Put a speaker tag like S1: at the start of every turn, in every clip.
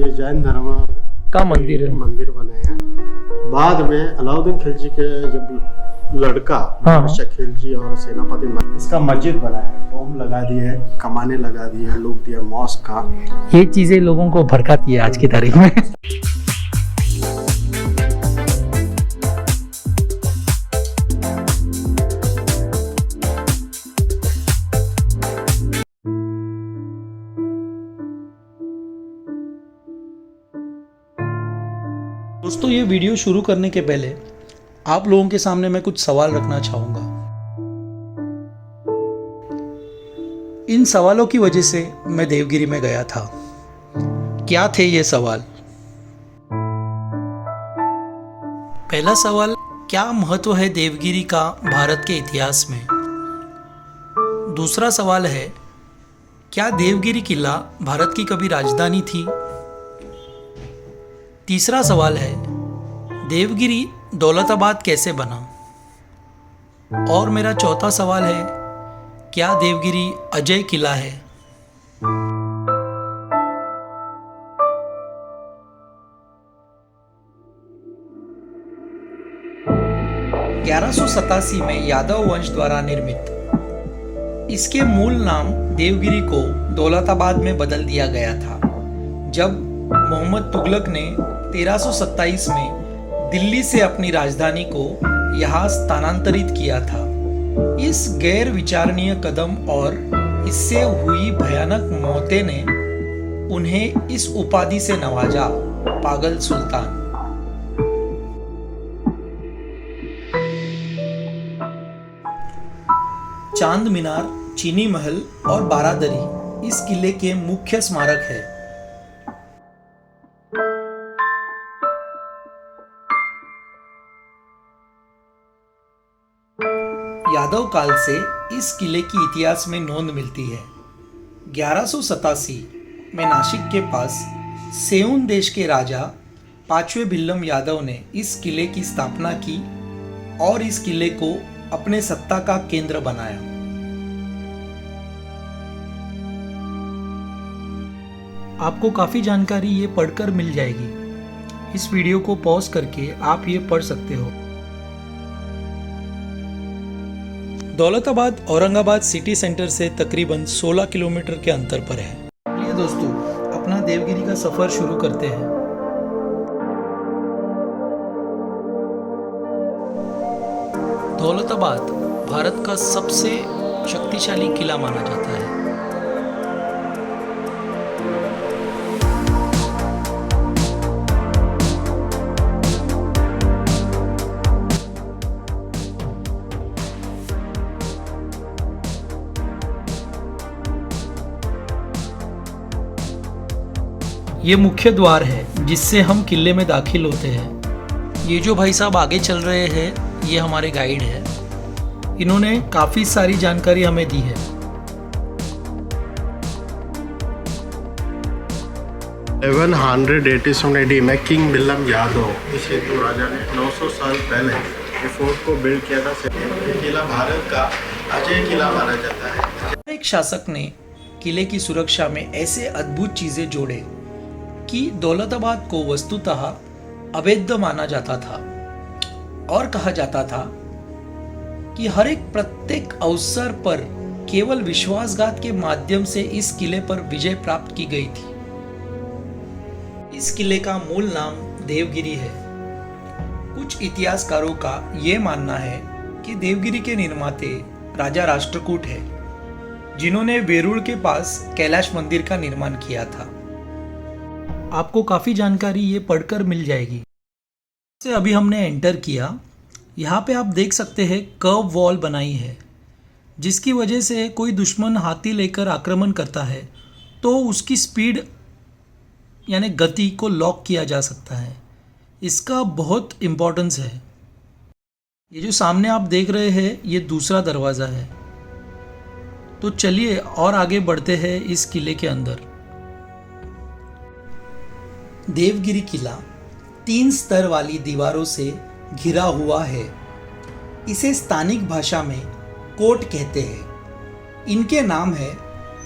S1: ये जैन धर्म
S2: का मंदिर है।
S1: मंदिर बने हैं। बाद में अलाउद्दीन खिलजी के जब लड़का बादशाह खिलजी और सेनापति इसका मस्जिद बना है, डोम लगा दिए, कमाने लगा दिए, लोग दिया मॉस्क का।
S2: ये चीजें लोगों को भड़काती है आज की तारीख में। दोस्तों, ये वीडियो शुरू करने के पहले आप लोगों के सामने मैं कुछ सवाल रखना चाहूंगा। इन सवालों की वजह से मैं देवगिरी में गया था। क्या थे ये सवाल? पहला सवाल, क्या महत्व है देवगिरी का भारत के इतिहास में? दूसरा सवाल है, क्या देवगिरी किला भारत की कभी राजधानी थी? तीसरा सवाल है, देवगिरी दौलताबाद कैसे बना? और मेरा चौथा सवाल है, क्या देवगिरी अजय किला है? 1187 में यादव वंश द्वारा निर्मित इसके मूल नाम देवगिरी को दौलताबाद में बदल दिया गया था जब मोहम्मद तुगलक ने 1327 में दिल्ली से अपनी राजधानी को यहाँ स्थानांतरित किया था। इस गैर विचारणीय कदम और इससे हुई भयानक मौतें ने उन्हें इस उपाधि से नवाजा, पागल सुल्तान। चांद मीनार, चीनी महल और बारादरी इस किले के मुख्य स्मारक है। यादव काल से इस किले की इतिहास में नोंद मिलती है। 1187 में नासिक के पास सेऊन देश के राजा पांचवें भिल्लम यादव ने इस किले की स्थापना की और इस किले को अपने सत्ता का केंद्र बनाया। आपको काफी जानकारी ये पढ़कर मिल जाएगी। इस वीडियो को पॉज करके आप ये पढ़ सकते हो। दौलताबाद औरंगाबाद सिटी सेंटर से तकरीबन 16 किलोमीटर के अंतर पर है। चलिए दोस्तों, अपना देवगिरी का सफर शुरू करते हैं। दौलताबाद भारत का सबसे शक्तिशाली किला माना जाता है। ये मुख्य द्वार है जिससे हम किले में दाखिल होते हैं। ये जो भाई साहब आगे चल रहे हैं, ये हमारे गाइड हैं। इन्होंने काफी सारी जानकारी हमें दी है।
S1: 1187 AD में किंग विलियम यादव, इस हिंदू राजा ने 900 साल पहले ये फोर्ट को बिल्ड किया था। ये किला भारत का अजय किला माना जाता है।
S2: एक शासक ने किले की सुरक्षा में ऐसे अद्भुत चीजें जोड़े कि दौलताबाद को वस्तुतः अवैध माना जाता था और कहा जाता था कि हर एक प्रत्येक अवसर पर केवल विश्वासघात के माध्यम से इस किले पर विजय प्राप्त की गई थी। इस किले का मूल नाम देवगिरी है। कुछ इतिहासकारों का यह मानना है कि देवगिरी के निर्माते राजा राष्ट्रकूट है, जिन्होंने वेरूळ के पास कैलाश मंदिर का निर्माण किया था। आपको काफ़ी जानकारी ये पढ़कर मिल जाएगी। से अभी हमने एंटर किया। यहाँ पे आप देख सकते हैं कर्व वॉल बनाई है, जिसकी वजह से कोई दुश्मन हाथी लेकर आक्रमण करता है तो उसकी स्पीड यानी गति को लॉक किया जा सकता है। इसका बहुत इम्पोर्टेंस है। ये जो सामने आप देख रहे हैं, ये दूसरा दरवाज़ा है। तो चलिए और आगे बढ़ते हैं इस किले के अंदर। देवगिरी किला 3 स्तर वाली दीवारों से घिरा हुआ है। इसे स्थानिक भाषा में कोट कहते हैं। इनके नाम है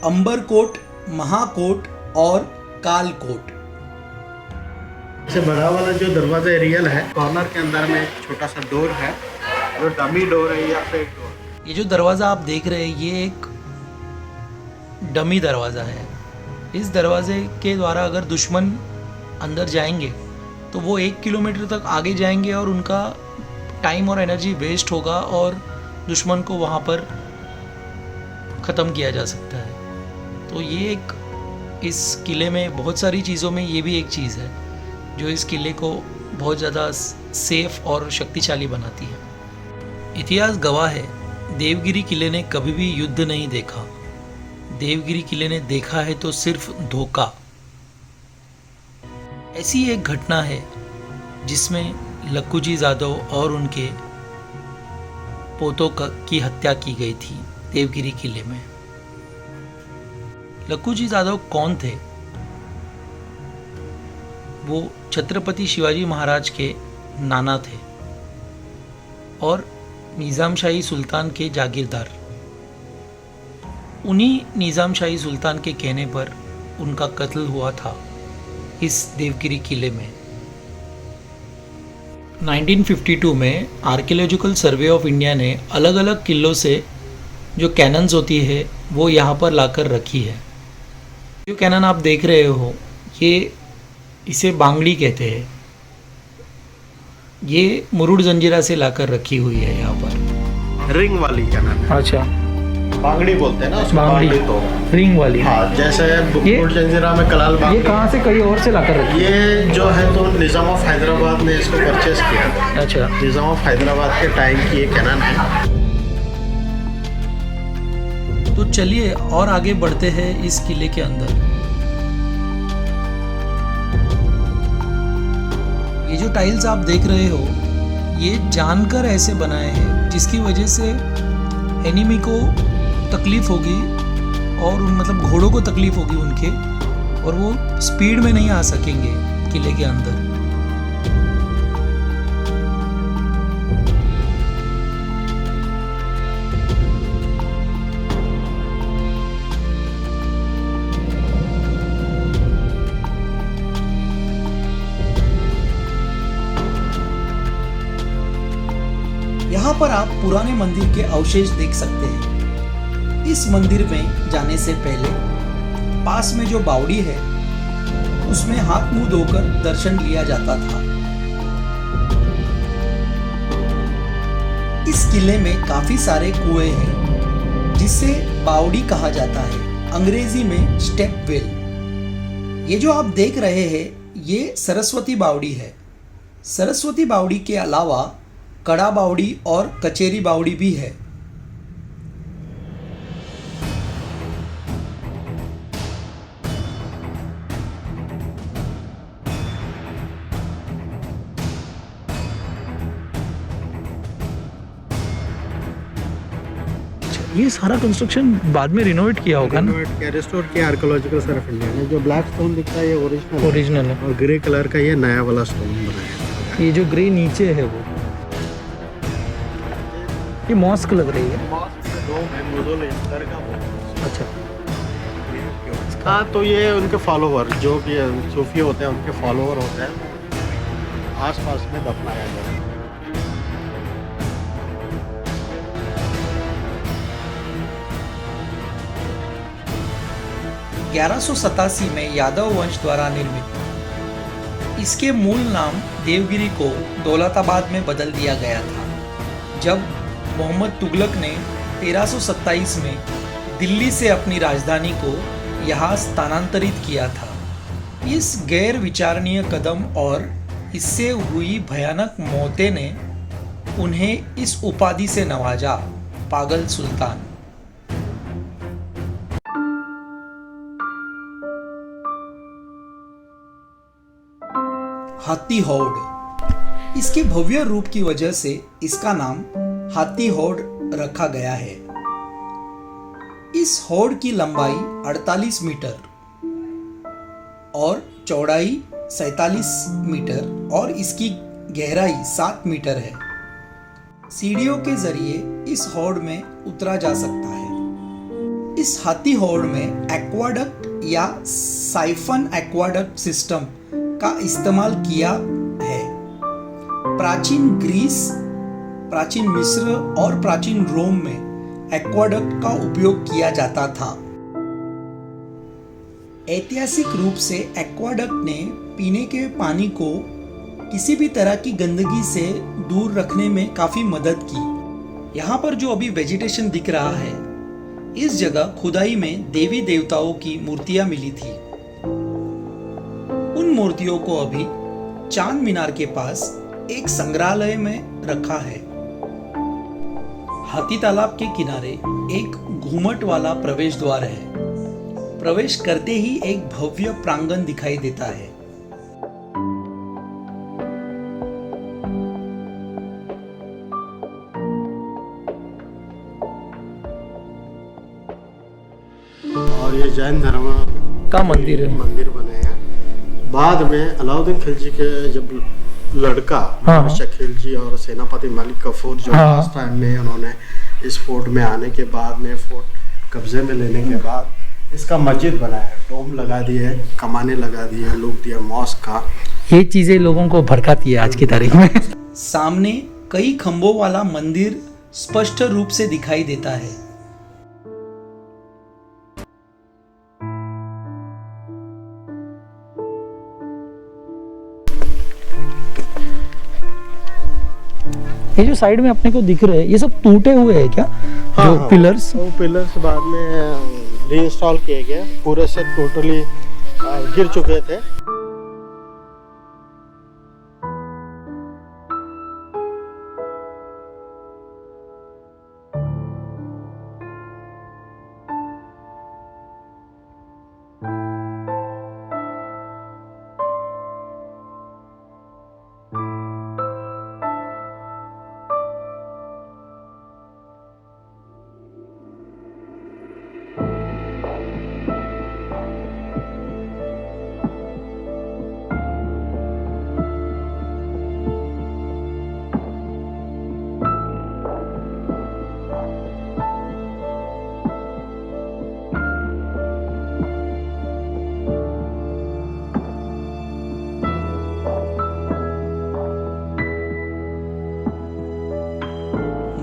S2: अंबरकोट, महाकोट और कालकोट।
S1: से बड़ा वाला जो दरवाजा रियल है, कॉर्नर के अंदर में एक छोटा सा डोर है जो डमी डोर है या फेक डोर।
S2: ये जो दरवाज़ा आप देख रहे हैं ये एक डमी दरवाज़ा है। इस दरवाजे के द्वारा अगर दुश्मन अंदर जाएंगे तो वो 1 किलोमीटर तक आगे जाएंगे और उनका टाइम और एनर्जी वेस्ट होगा और दुश्मन को वहाँ पर ख़त्म किया जा सकता है। तो ये एक इस किले में बहुत सारी चीज़ों में ये भी एक चीज़ है जो इस किले को बहुत ज़्यादा सेफ और शक्तिशाली बनाती है। इतिहास गवाह है, देवगिरी किले ने कभी भी युद्ध नहीं देखा। देवगिरी किले ने देखा है तो सिर्फ धोखा। ऐसी एक घटना है जिसमें लक्खूजी जाधव और उनके पोतों की हत्या की गई थी देवगिरी किले में। लक्खूजी जाधव कौन थे? वो छत्रपति शिवाजी महाराज के नाना थे और निज़ाम शाही सुल्तान के जागीरदार। उन्हीं निज़ाम शाही सुल्तान के कहने पर उनका कत्ल हुआ था इस देवगिरी किले में। 1952 में आर्कियोलॉजिकल सर्वे ऑफ इंडिया ने अलग अलग किलों से जो कैनन्स होती है वो यहाँ पर लाकर रखी है। जो कैनन आप देख रहे हो ये इसे बांगड़ी कहते हैं। ये मुरुड जंजीरा से लाकर रखी हुई है यहाँ पर।
S1: रिंग वाली कैनन है।
S2: अच्छा,
S1: बांगड़ी बोलते हैं ना उसको,
S2: बांगड़ी
S1: तो
S2: रिंग वाली।
S1: हाँ, जैसे
S2: ये-
S1: मुरुड जंजीरा में कलाल
S2: ये
S1: बांगड़ी।
S2: कहाँ से कहीं और से लाकर रखी
S1: ये जो है तो निज़ाम ऑफ हैदराबाद ने इसको परचेस किया।
S2: है? अच्छा,
S1: निज़ाम ऑफ हैदराबाद के टाइम की ये कैनन है।
S2: तो चलिए और आगे बढ़ते हैं इस किले के अंदर। ये जो टाइल्स आप देख रहे हो ये जानकर ऐसे बनाए हैं जिसकी वजह से एनिमी को तकलीफ होगी और मतलब घोड़ों को तकलीफ होगी उनके, और वो स्पीड में नहीं आ सकेंगे किले के अंदर। यहाँ पर आप पुराने मंदिर के अवशेष देख सकते हैं। इस मंदिर में जाने से पहले पास में जो बावड़ी है उसमें हाथ मुंह धोकर दर्शन लिया जाता था। इस किले में काफी सारे कुएं हैं जिसे बावड़ी कहा जाता है, अंग्रेजी में स्टेप वेल। ये जो आप देख रहे हैं ये सरस्वती बावड़ी है। सरस्वती बावड़ी के अलावा कड़ा बावड़ी और कचेरी बावड़ी भी है। ये सारा कंस्ट्रक्शन बाद में रिनोवेट किया होगा ना?
S1: रिनोवेट किया, रिस्टोर किया आर्कियोलॉजिकल सर्वे ऑफ इंडिया ने। जो ब्लैक स्टोन दिख रहा है ये ओरिजिनल
S2: ओरिजिनल है
S1: और ग्रे कलर का ये नया वाला स्टोन बनाया है।
S2: ये जो ग्रे नीचे है वो ये मॉस्क लग रही है। अच्छा,
S1: हाँ, तो ये उनके फॉलोवर जो भी सूफी होते हैं उनके फॉलोवर होते हैं, आस पास में दफनाया गया है।
S2: 1187 में यादव वंश द्वारा निर्मित। इसके मूल नाम देवगिरी को दौलताबाद में बदल दिया गया था जब मोहम्मद तुगलक ने 1327 में दिल्ली से अपनी राजधानी को यहाँ स्थानांतरित किया था। इस गैर विचारणीय कदम और इससे हुई भयानक मौतें ने उन्हें इस उपाधि से नवाजा, पागल सुल्तान। हाथी हौड़। इसके भव्य रूप की वजह से इसका नाम हाथी हौड़ रखा गया है। इस हौड़ की लंबाई 48 मीटर और चौड़ाई 47 मीटर और इसकी गहराई 7 मीटर है। सीढ़ियों के जरिए इस हौड़ में उतरा जा सकता है। इस हाथी हौड़ में एक्वाडक्ट या साइफन एक्वाडक्ट सिस्टम का इस्तेमाल किया है। प्राचीन ग्रीस, प्राचीन मिस्र और प्राचीन रोम में एक्वाडक्ट का उपयोग किया जाता था। ऐतिहासिक रूप से एक्वाडक्ट ने पीने के पानी को किसी भी तरह की गंदगी से दूर रखने में काफी मदद की। यहाँ पर जो अभी वेजिटेशन दिख रहा है, इस जगह खुदाई में देवी देवताओं की मूर्तियां मिली थी। उन मूर्तियों को अभी चांद मीनार के पास एक संग्रहालय में रखा है। हाथी तालाब के किनारे एक घूमट वाला प्रवेश द्वार है। प्रवेश करते ही एक भव्य प्रांगण दिखाई देता है।
S1: और ये जैन धर्म
S3: का मंदिर है।
S1: मंदिर बने हैं। बाद में अलाउद्दीन खिलजी के जब लड़का बादशाह खिलजी और सेनापति मलिक कफूर जो लास्ट टाइम में उन्होंने इस फोर्ट में आने के बाद में फोर्ट कब्जे में लेने के बाद इसका मस्जिद बनाया, डोम लगा दिए, कमाने लगा दिए, लोग दिया मॉस्क का।
S3: ये चीजें लोगों को भड़काती है आज की तारीख में।
S2: सामने कई खंभों वाला मंदिर स्पष्ट रूप से दिखाई देता है।
S3: ये जो साइड में अपने को दिख रहे हैं, ये सब टूटे हुए हैं क्या? जो पिलर्स,
S1: वो पिलर्स बाद में रीइंस्टॉल किए गए, पूरे से टोटली गिर चुके थे।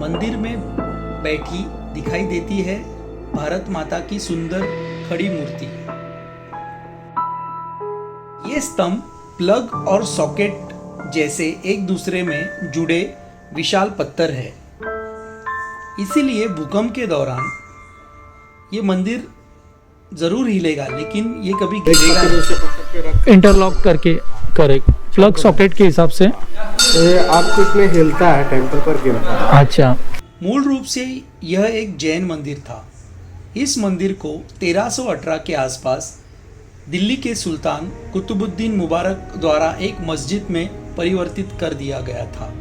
S2: मंदिर में बैठी दिखाई देती है भारत माता की सुंदर खड़ी मूर्ति। ये स्तंभ प्लग और सॉकेट जैसे एक दूसरे में जुड़े विशाल पत्थर है। इसीलिए भूकंप के दौरान ये मंदिर जरूर हिलेगा, लेकिन ये कभी गिरेगा नहीं।
S3: इंटरलॉक करके करे प्लग सॉकेट के हिसाब से
S1: ये आपको इसमें हिलता है, टेम्पल पर गिरता है।
S3: अच्छा।
S2: मूल रूप से यह एक जैन मंदिर था। इस मंदिर को 1318 के आसपास दिल्ली के सुल्तान कुतुबुद्दीन मुबारक द्वारा एक मस्जिद में परिवर्तित कर दिया गया था।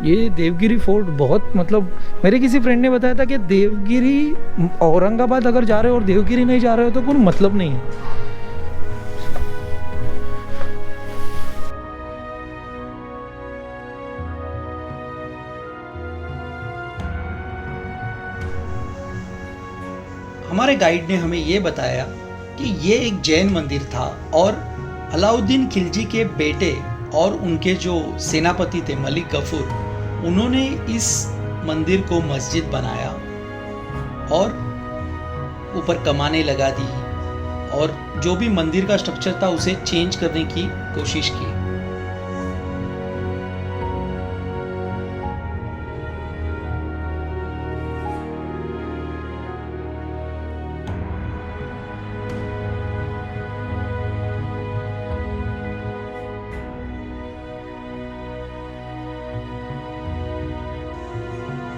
S3: ये देवगिरी फोर्ट बहुत, मतलब मेरे किसी फ्रेंड ने बताया था कि देवगिरी औरंगाबाद अगर जा रहे हो और देवगिरी नहीं जा रहे हो तो कोई मतलब नहीं है।
S2: हमारे गाइड ने हमें ये बताया कि ये एक जैन मंदिर था और अलाउद्दीन खिलजी के बेटे और उनके जो सेनापति थे मलिक गफूर, उन्होंने इस मंदिर को मस्जिद बनाया और ऊपर कमाने लगा दी और जो भी मंदिर का स्ट्रक्चर था उसे चेंज करने की कोशिश की।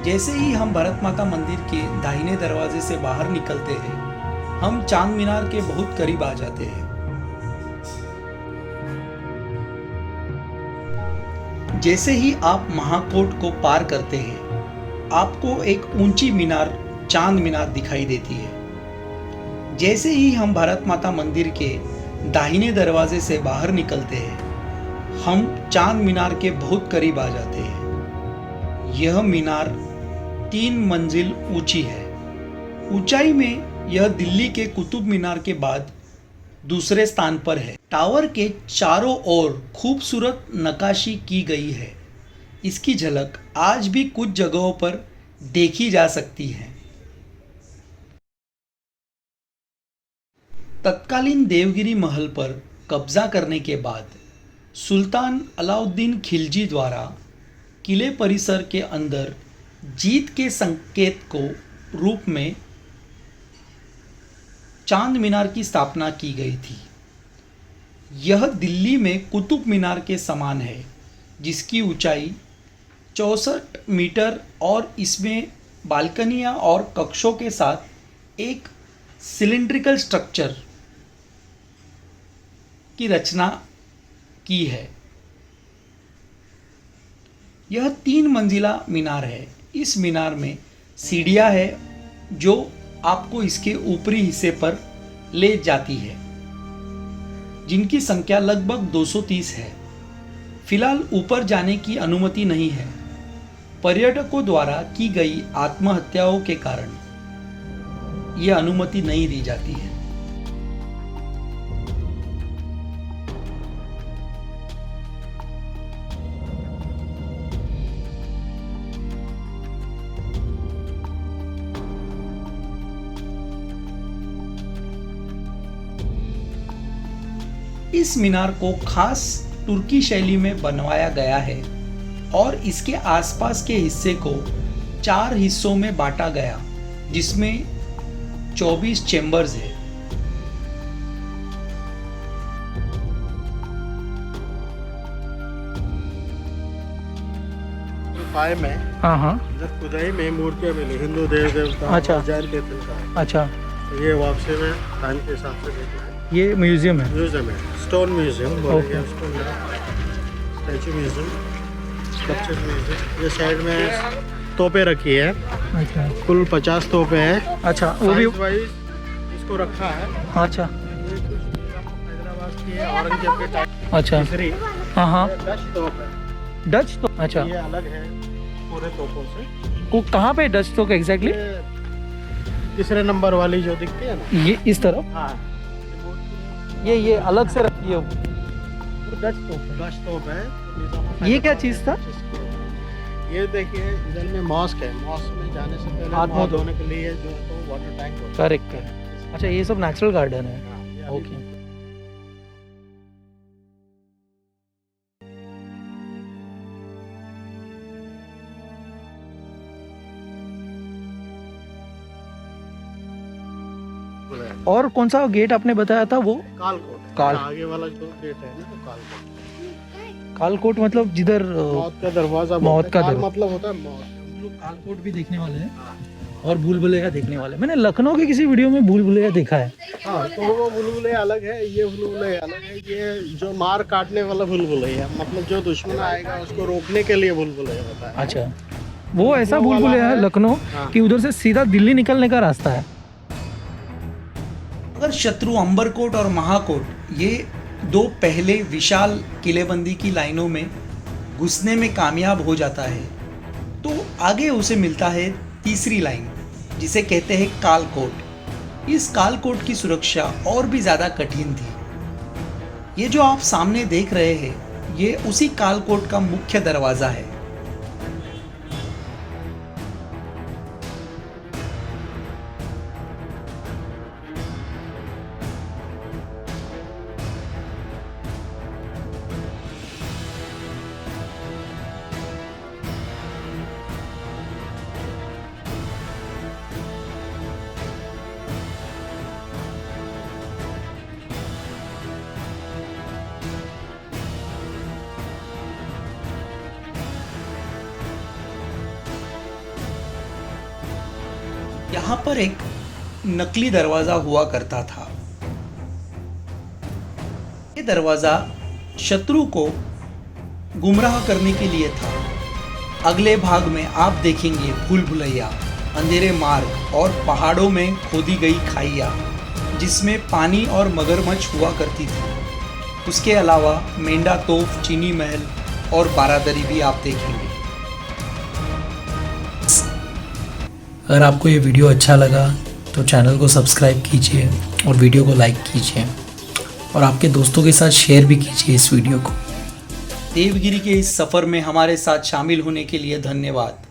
S2: जैसे ही हम भारत माता मंदिर के दाहिने दरवाजे से बाहर निकलते हैं, हम चांद मीनार के बहुत करीब आ जाते हैं। जैसे ही आप महाकोट को पार करते हैं, आपको एक ऊंची मीनार चांद मीनार दिखाई देती है। जैसे ही हम भारत माता मंदिर के दाहिने दरवाजे से बाहर निकलते हैं, हम चांद मीनार के बहुत करीब आ जाते हैं। यह मीनार 3 मंजिल ऊंची है। ऊंचाई में यह दिल्ली के कुतुब मीनार के बाद दूसरे स्थान पर है। टावर के चारों ओर खूबसूरत नक्काशी की गई है। इसकी झलक आज भी कुछ जगहों पर देखी जा सकती है। तत्कालीन देवगिरी महल पर कब्जा करने के बाद सुल्तान अलाउद्दीन खिलजी द्वारा किले परिसर के अंदर जीत के संकेत को रूप में चांद मीनार की स्थापना की गई थी। यह दिल्ली में कुतुब मीनार के समान है, जिसकी ऊंचाई 64 मीटर और इसमें बालकनियां और कक्षों के साथ एक सिलिंड्रिकल स्ट्रक्चर की रचना की है। यह 3 मंजिला मीनार है। इस मीनार में सीढ़ियां है जो आपको इसके ऊपरी हिस्से पर ले जाती है, जिनकी संख्या लगभग 230 है। फिलहाल ऊपर जाने की अनुमति नहीं है। पर्यटकों द्वारा की गई आत्महत्याओं के कारण यह अनुमति नहीं दी जाती है। इस मीनार को खास तुर्की शैली में बनवाया गया है और इसके आसपास के हिस्से को 4 हिस्सों में बांटा गया, जिसमें 24 चेंबर्स है।
S1: पाए में
S3: हाँ
S1: इधर खुदाई में मूर्तियां मिली, हिंदू देव देवता
S3: अच्छा।
S1: जैन के का।
S3: अच्छा,
S1: तो ये वापसी में टाइम के हिसाब से देखना है।
S3: ये म्यूजियम है।
S1: म्यूजियम है, स्टोन म्यूजियम बोलेंगे
S3: ओके।
S1: उसको, स्टैचू म्यूजियम, स्कल्पचर म्यूजियम। ये साइड में तोपें रखी है,
S3: अच्छा
S1: कुल 50 तोपें हैं।
S3: अच्छा, वो भी
S1: साइज वाइज इसको रखा है।
S3: अच्छा
S1: ये कुछ हैदराबाद की है, औरंगजेब के टाइम
S3: अच्छा
S1: तीसरी
S3: हाँ
S1: डच तोप है।
S3: डच तो अच्छा,
S1: ये अलग है पूरे तोपों से।
S3: वो कहाँ पे डच तो एग्जैक्टली?
S1: ये तीसरे नंबर वाली जो दिखती है ना,
S3: ये इस तरफ,
S1: हाँ
S3: ये अलग से रखी है।
S1: डच तोप है।
S3: ये क्या चीज़ था?
S1: ये देखिए इधर में मॉस्क है। मॉस्क में जाने से पहले
S3: हाथ
S1: हाथ धोने के लिए जो है तो वाटर टैंक होता है।
S3: करेक्ट। अच्छा, ये सब नेचुरल गार्डन है।
S1: हाँ, ये अभी
S3: ओके। और कौन सा गेट आपने बताया था वो?
S1: कालकोट। आगे वाला जो गेट है ना तो कालकोट।
S3: कालकोट मतलब जिधर
S1: मौत का दरवाजा।
S3: मौत का दरवाजा
S1: मतलब होता है मौत।
S3: हम लोग कालकोट भी देखने वाले हैं और भूल भुलैया देखने वाले हैं। मैंने लखनऊ के किसी वीडियो में भूल भुलैया देखा है।
S1: हाँ, तो वो भूल-भुलैया अलग है, ये भूल-भुलैया अलग है। ये जो मार काटने वाला भूल-भुलैया, मतलब जो दुश्मन आएगा उसको रोकने के लिए भूल-भुलैया होता है।
S3: अच्छा, वो ऐसा भूल भुलैया है लखनऊ
S1: हाँ।
S3: कि उधर से सीधा दिल्ली निकलने का रास्ता है।
S2: अगर शत्रु अंबरकोट और महाकोट, ये 2 पहले विशाल किलेबंदी की लाइनों में घुसने में कामयाब हो जाता है, तो आगे उसे मिलता है तीसरी लाइन, जिसे कहते हैं कालकोट। इस कालकोट की सुरक्षा और भी ज़्यादा कठिन थी। ये जो आप सामने देख रहे हैं, ये उसी कालकोट का मुख्य दरवाज़ा है। यहाँ पर एक नकली दरवाज़ा हुआ करता था। ये दरवाज़ा शत्रु को गुमराह करने के लिए था। अगले भाग में आप देखेंगे भूल भुलैया, अंधेरे मार्ग और पहाड़ों में खोदी गई खाइयाँ जिसमें पानी और मगरमच्छ हुआ करती थी। उसके अलावा मेंढा तोफ, चीनी महल और बारादरी भी आप देखेंगे। अगर आपको ये वीडियो अच्छा लगा तो चैनल को सब्सक्राइब कीजिए और वीडियो को लाइक कीजिए और आपके दोस्तों के साथ शेयर भी कीजिए इस वीडियो को। देवगिरी के इस सफ़र में हमारे साथ शामिल होने के लिए धन्यवाद।